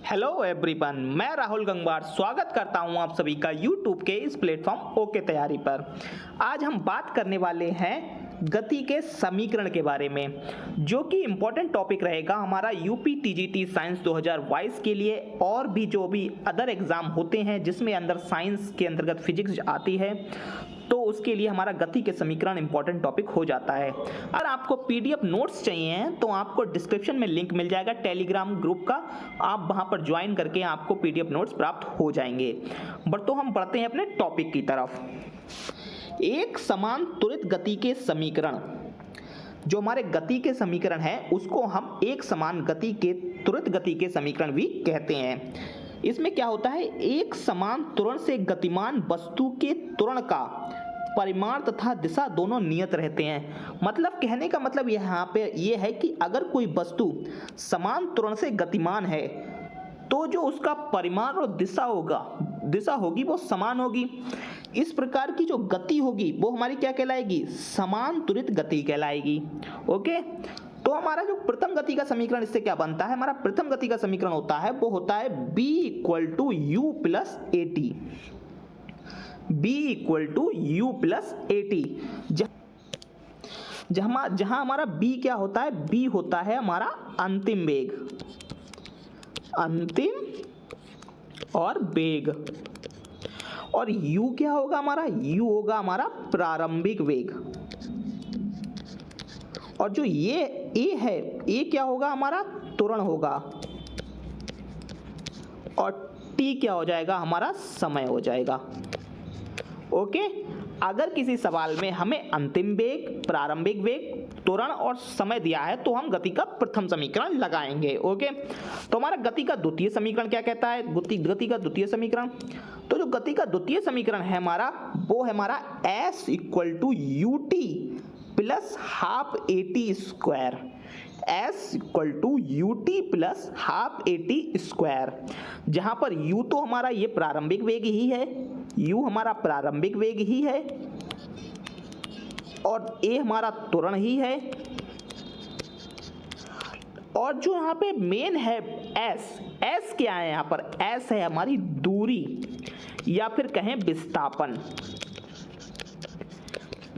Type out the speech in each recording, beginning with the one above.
Hello everyone, मैं राहुल गंगवार स्वागत करता हूं आप सभी का यूट्यूब के इस प्लेटफॉर्म ओके तैयारी पर। आज हम बात करने वाले हैं गति के समीकरण के बारे में, जो कि इम्पोर्टेंट टॉपिक रहेगा हमारा यूपी टीजीटी साइंस 2022 के लिए और भी जो भी अदर एग्जाम होते हैं जिसमें अंदर साइंस के अंतर्गत फिजिक्स आती है, तो उसके लिए हमारा गति के समीकरण इंपॉर्टेंट टॉपिक हो जाता है। अगर आपको पीडीएफ नोट्स चाहिए हैं तो आपको डिस्क्रिप्शन में लिंक मिल जाएगा टेलीग्राम ग्रुप का, आप वहां पर ज्वाइन करके आपको पीडीएफ नोट्स प्राप्त हो जाएंगे। बट तो हम बढ़ते हैं अपने टॉपिक की तरफ। एक समान त्वरित गति के समीकरण, जो हमारे गति के समीकरण है उसको हम एक समान गति के त्वरित गति के समीकरण भी कहते हैं। इसमें क्या होता है, एक समान त्वरण से गतिमान वस्तु के त्वरण का परिमाण तथा दिशा दोनों नियत रहते हैं। मतलब कहने का मतलब यहाँ पे ये है कि अगर कोई वस्तु समान त्वरण से गतिमान है तो जो उसका परिमाण और दिशा होगी वो समान होगी। इस प्रकार की जो गति होगी वो हमारी क्या कहलाएगी, समान त्वरित गति कहलाएगी। ओके, तो हमारा जो प्रथम गति का समीकरण इससे क्या बनता है, हमारा प्रथम गति का समीकरण होता है वो होता है b = u + at। b = u + at, जहां हमारा b क्या होता है, b होता है हमारा अंतिम वेग, अंतिम और वेग, और u क्या होगा हमारा, u होगा हमारा प्रारंभिक वेग, और जो ये a है, a क्या होगा हमारा त्वरण होगा, और t क्या हो जाएगा हमारा समय हो जाएगा। ओके, अगर किसी सवाल में हमें अंतिम वेग, प्रारंभिक वेग, त्वरण और समय दिया है तो हम गति का प्रथम समीकरण लगाएंगे। ओके, तो हमारा गति का द्वितीय समीकरण क्या कहता है, गति का द्वितीय समीकरण, तो जो गति का द्वितीय समीकरण है हमारा वो है हमारा s = ut + ½ at², s = ut + ½ at², जहां पर u तो हमारा ये प्रारंभिक वेग ही है, u हमारा प्रारंभिक वेग ही है, और a हमारा त्वरण ही है, और जो यहाँ पे मेन है s क्या है, यहाँ पर s है हमारी दूरी या फिर कहें विस्थापन।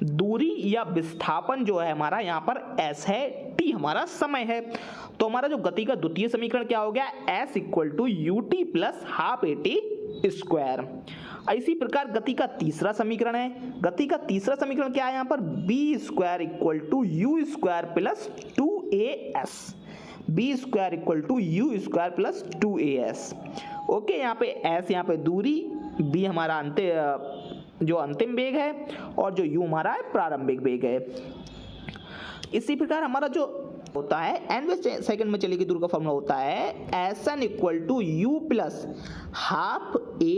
दूरी या विस्थापन जो है हमारा यहाँ पर s है, t हमारा समय है। तो हमारा जो गति का द्वितीय समीकरण क्या हो गया, s = ut + ½ at²। इसी प्रकार गति का तीसरा समीकरण है, गति का तीसरा समीकरण क्या है यहाँ पर, b² = u² + 2as, b² = u² + 2as। Okay, यहाँ पे s यहाँ पे दूरी, b हमारा जो अंतिम वेग है, और जो u हमारा है प्रारंभिक वेग है। इसी प्रकार हमारा जो होता है nवे सेकंड में चली गई दूरी का फॉर्मूला होता है Sn = u + ½ a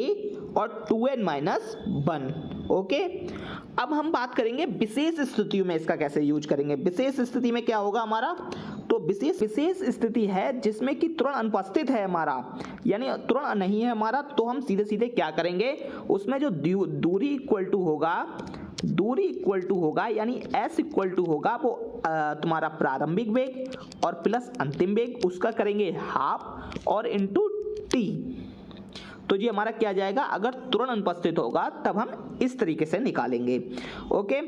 और 2n - 1। ओके, अब हम बात करेंगे विशेष स्थितियों में इसका कैसे यूज करेंगे। विशेष स्थिति में क्या होगा हमारा, तो विशेष स्थिति है जिसमें कि त्वरण अनुपस्थित है हमारा, यानी त्वरण नहीं है हमारा, तो हम सीधे सीधे क्या करेंगे, उसमें जो दूरी इक्वल टू होगा यानी s इक्वल टू होगा वो तुम्हारा प्रारंभिक वेग और प्लस अंतिम वेग, उसका करेंगे ½ और इंटू t। तो जी हमारा क्या जाएगा, अगर त्वरण अनुपस्थित होगा तब हम इस तरीके से निकालेंगे। ओके,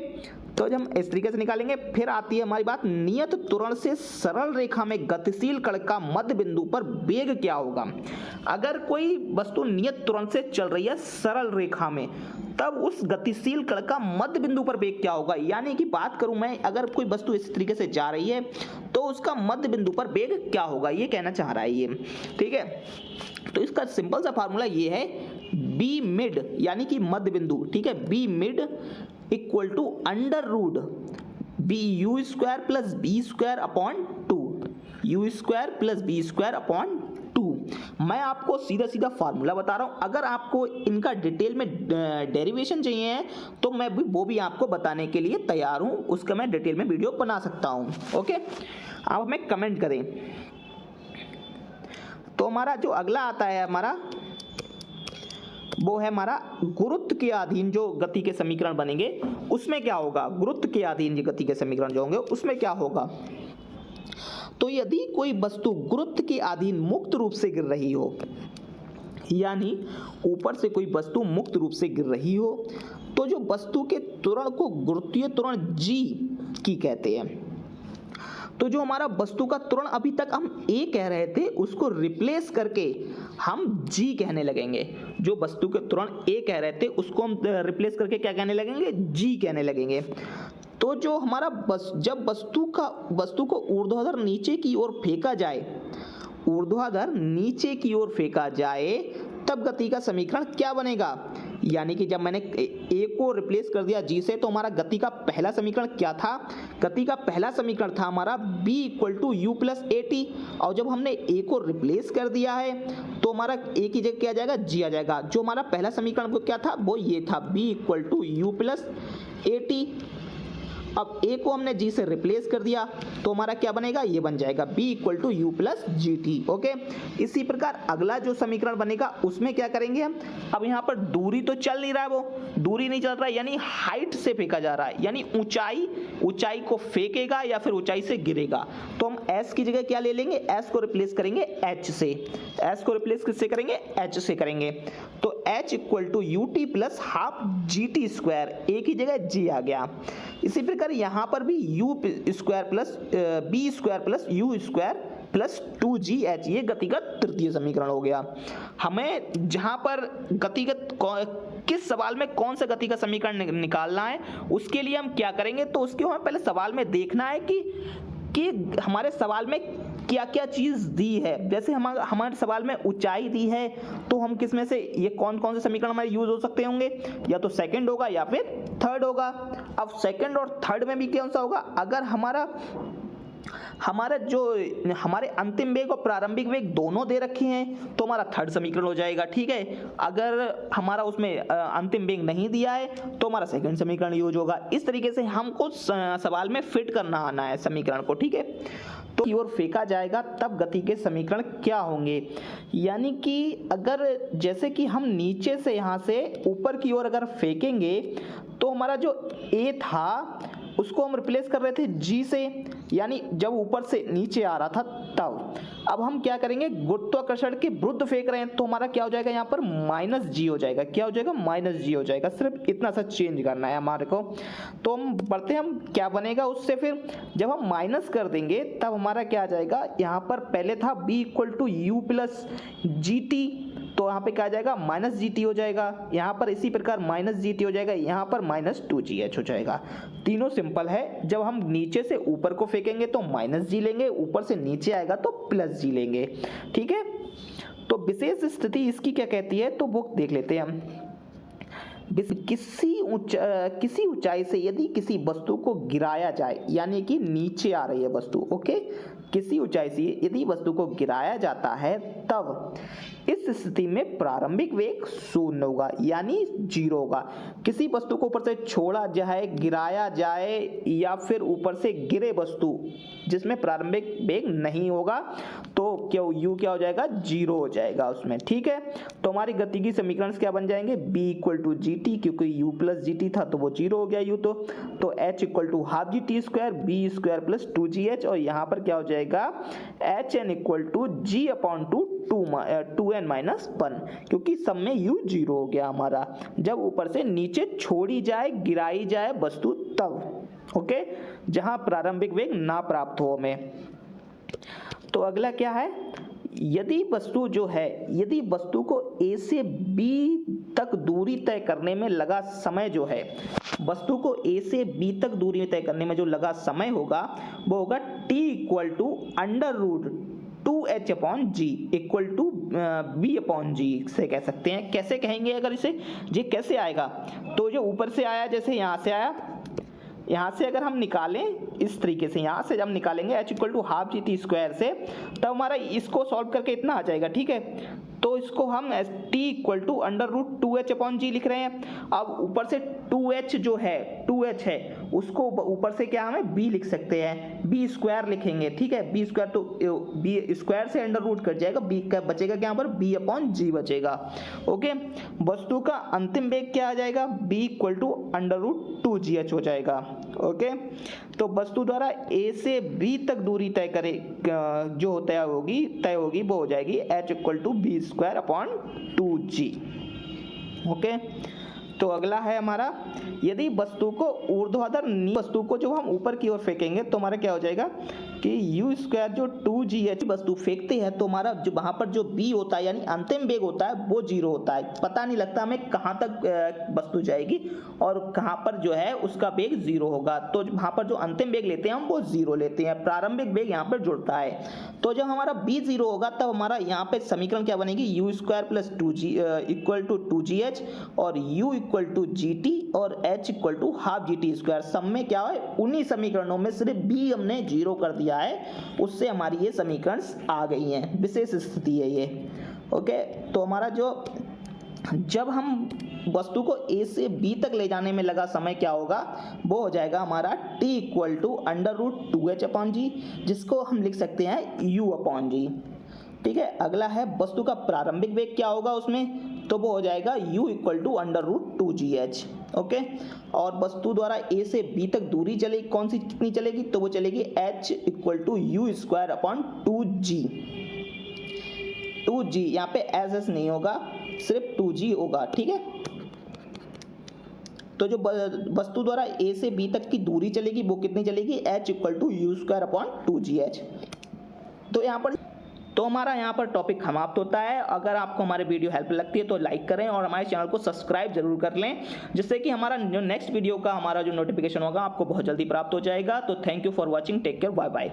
तो जब हम इस तरीके से निकालेंगे, फिर आती है हमारी बात, नियत त्वरण से सरल रेखा में गतिशील कण का मध्य बिंदु पर वेग क्या होगा। अगर कोई वस्तु नियत त्वरण से चल रही है सरल रेखा में, तब उस गतिशील कण का मध्य बिंदु पर वेग क्या होगा। यानी कि बात करूं मैं, अगर कोई वस्तु इस तरीके से जा रही है तो उसका मध्य बिंदु पर वेग क्या होगा, ये कहना चाह रहा है ये। ठीक है, तो इसका सिंपल सा फार्मूला ये है, बी मिड यानी कि मध्य बिंदु, ठीक है, B mid equal to √BU² + B²/2, U² + B²/2। मैं आपको सीधा सीधा फार्मूला बता रहा हूं, अगर आपको इनका डिटेल में डेरिवेशन चाहिए है तो मैं भी वो भी आपको बताने के लिए तैयार हूं, उसका मैं डिटेल में वीडियो बना सकता हूं। ओके, आप हमें कमेंट करें। तो हमारा जो अगला आता है हमारा वो है हमारा गुरुत्व के अधीन जो गति के समीकरण बनेंगे, उसमें क्या होगा, गुरुत्व के अधीन जो गति के समीकरण जो होंगे उसमें क्या होगा, तो तो यदि कोई वस्तु गुरुत्व के अधीन मुक्त रूप से गिर रही हो, यानी ऊपर से कोई वस्तु मुक्त रूप से गिर रही हो, तो जो वस्तु के त्वरण को गुरुत्वीय त्वरण जी की कहते हैं। तो जो हमारा वस्तु का त्वरण अभी तक हम ए कह रहे थे, उसको रिप्लेस करके हम जी कहने लगेंगे। जो वस्तु के त्वरण ए कह रहे थे उसको हम रिप्लेस करके क्या कहने लगेंगे, जी कहने लगेंगे। तो जो हमारा जब वस्तु को ऊर्ध्वाधर नीचे की ओर फेंका जाए, ऊर्ध्वाधर नीचे की ओर फेंका जाए, तब गति का समीकरण क्या बनेगा। यानी कि जब मैंने ए को रिप्लेस कर दिया जी से, तो हमारा गति का पहला समीकरण क्या था, गति का पहला समीकरण था हमारा b = u + at। और जब हमने ए को रिप्लेस कर दिया है तो हमारा ए की जगह क्या आ जाएगा, जी आ जाएगा। जो हमारा पहला समीकरण वो क्या था, वो ये था b = u + at। अब ए को हमने जी से रिप्लेस कर दिया तो हमारा क्या बनेगा, ये बन जाएगा b = u + gt। ओके, इसी प्रकार अगला जो समीकरण बनेगा उसमें क्या करेंगे हम, अब यहाँ पर दूरी तो चल नहीं रहा है, वो दूरी नहीं चल रहा है, यानी हाइट से फेंका जा रहा है, यानी ऊंचाई को फेंकेगा या फिर ऊंचाई से गिरेगा। तो हम s की जगह क्या ले लेंगे, s को रिप्लेस करेंगे h से। s को रिप्लेस किससे करेंगे, h से करेंगे। तो h = ut + ½ gt², a की जगह g आ गया। इसी प्रकार यहाँ पर भी u² + b² + u² + 2gh, ये गति का तृतीय समीकरण हो गया। हमें जहाँ पर किस सवाल में कौन सा गति का समीकरण निकालना है, उसके लिए हम क्या करेंगे, तो उसके हमें पहले सवाल में देखना है कि हमारे सवाल में क्या क्या चीज़ दी है। जैसे हमारे सवाल में ऊंचाई दी है, तो हम किस में से ये कौन कौन से समीकरण हमारे यूज हो सकते होंगे, या तो सेकंड होगा या फिर थर्ड होगा। अब सेकंड और थर्ड में भी कौन सा होगा, अगर हमारे अंतिम वेग और प्रारंभिक वेग दोनों दे रखे हैं तो हमारा थर्ड समीकरण हो जाएगा, ठीक है। अगर हमारा उसमें अंतिम वेग नहीं दिया है तो हमारा सेकंड समीकरण यूज होगा। इस तरीके से हमको सवाल में फिट करना आना है समीकरण को, ठीक है। तो की ओर फेंका जाएगा तब गति के समीकरण क्या होंगे, यानी कि अगर जैसे कि हम नीचे से यहाँ से ऊपर की ओर अगर फेंकेंगे तो हमारा जो ए था उसको हम रिप्लेस कर रहे थे जी से, यानी जब ऊपर से नीचे आ रहा था तब। अब हम क्या करेंगे, गुरुत्वाकर्षण के विरुद्ध फेंक रहे हैं तो हमारा क्या हो जाएगा, यहाँ पर -g हो जाएगा। क्या हो जाएगा, -g हो जाएगा। सिर्फ इतना सा चेंज करना है हमारे को। तो हम बढ़ते हैं, हम क्या बनेगा उससे, फिर जब हम माइनस कर देंगे तब हमारा क्या आ जाएगा, यहाँ पर पहले था b = u + gt, तो यहाँ पे क्या आ जाएगा, -gt हो जाएगा। यहाँ पर इसी प्रकार -gt हो जाएगा, यहाँ पर -2gh हो जाएगा। तीनों सिंपल है। जब हम नीचे से ऊपर को फेंकेंगे तो -g लेंगे, ऊपर से नीचे आएगा तो +g लेंगे, ठीक है। तो विशेष स्थिति इसकी क्या कहती है, तो वो देख लेते हैं हम। किसी ऊंचाई से यदि किसी वस्तु को गिराया जाए, यानी कि नीचे आ रही है वस्तु, ओके, किसी ऊंचाई से यदि वस्तु को गिराया जाता है तब इस स्थिति में प्रारंभिक वेग 0 होगा, यानी 0 होगा। किसी वस्तु को ऊपर से छोड़ा जाए, गिराया जाए, या फिर ऊपर से गिरे वस्तु जिसमें प्रारंभिक वेग नहीं होगा, तो क्या हो जाएगा, 0 हो जाएगा उसमें, ठीक है। तो हमारी गति की समीकरण क्या बन जाएंगे, b = gt, क्योंकि u + gt था तो वो 0 हो गया u, तो h = ½ gt², b² + 2gh, और यहाँ पर क्या हो जाएगा, hn = g/2n-1, क्योंकि सब में u 0 हो गया हमारा। जब ऊपर से नीचे छोड़ी जाए, गिराई जाए वस्तु तब, ओके, जहां प्रारंभिक वेग ना प्राप्त हो हमें। तो अगला क्या है, यदि वस्तु को A से B तक दूरी तय करने में लगा समय जो है, वस्तु को A से B तक दूरी तय करने में जो लगा समय होगा वो होगा T = √2h/g = b/g से कह सकते हैं। कैसे कहेंगे, अगर इसे ये कैसे आएगा, तो जो ऊपर से आया, जैसे यहाँ से आया, यहाँ से अगर हम निकालें इस तरीके से, यहाँ से जब निकालेंगे h = ½ gt² से, तब हमारा इसको सॉल्व करके इतना आ जाएगा, ठीक है। तो इसको हम t = √2h/g लिख रहे हैं। अब ऊपर से 2h जो है, 2h है, उसको ऊपर से क्या हमें b लिख सकते हैं, b² लिखेंगे, ठीक है। b², तो b² से अंडर रूट कट जाएगा, b का बचेगा क्या, यहाँ पर b/g बचेगा, ओके। वस्तु का अंतिम वेग क्या आ जाएगा, b = √2gh हो जाएगा, ओके, तो वस्तु द्वारा ए से बी तक दूरी तय करे जो तय होगी वो हो जाएगी h equal to B square upon 2g। Okay, तो अगला है हमारा, यदि वस्तु को ऊर्ध्वाधर वस्तु को जो हम ऊपर की ओर फेंकेंगे तो हमारा क्या हो जाएगा कि यू स्क्वायर जो 2gh वस्तु फेंकते हैं तो हमारा जो वहाँ पर जो b होता है यानी अंतिम वेग होता है वो 0 होता है। पता नहीं लगता हमें कहाँ तक वस्तु जाएगी और कहाँ पर जो है उसका वेग 0 होगा। तो वहाँ पर जो अंतिम वेग लेते हैं हम वो 0 लेते हैं, प्रारंभिक वेग यहाँ पर जुड़ता है। तो जब हमारा b 0 होगा तब हमारा यहाँ पे समीकरण क्या बनेगी, U square plus 2g equal to 2gh और u इक्वल टू gt और h equal to half gt square. सब में क्या है, उन्हीं समीकरणों में सिर्फ b हमने 0 कर दिया है, उससे हमारी ये समीकरण आ गई हैं, विशेष स्थिति है ये। ओके, तो हमारा जो जब हम वस्तु को a से b तक ले जाने में लगा समय क्या होगा, वो हो जाएगा हमारा t equal to under root 2h upon g, जिसको हम लिख सकते हैं u अपॉन जी। ठीक है, अगला है वस्तु का प्रारंभिक वेग क्या होगा उसमें, तो वो हो जाएगा u equal to under root 2gh। Okay, और वस्तु द्वारा a से b तक दूरी चलेगी, कौन सी कितनी चलेगी, तो वो चलेगी h equal to U square upon 2g। 2g यहाँ पे एस नहीं होगा, सिर्फ 2g होगा। ठीक है, तो जो वस्तु द्वारा a से b तक की दूरी चलेगी वो कितनी चलेगी, h equal to U square upon 2gh। तो हमारा यहाँ पर टॉपिक समाप्त होता है। अगर आपको हमारे वीडियो हेल्प लगती है तो लाइक करें और हमारे चैनल को सब्सक्राइब जरूर कर लें, जिससे कि हमारा जो नेक्स्ट वीडियो का हमारा जो नोटिफिकेशन होगा आपको बहुत जल्दी प्राप्त हो जाएगा। तो thank you for watching, take care, bye bye.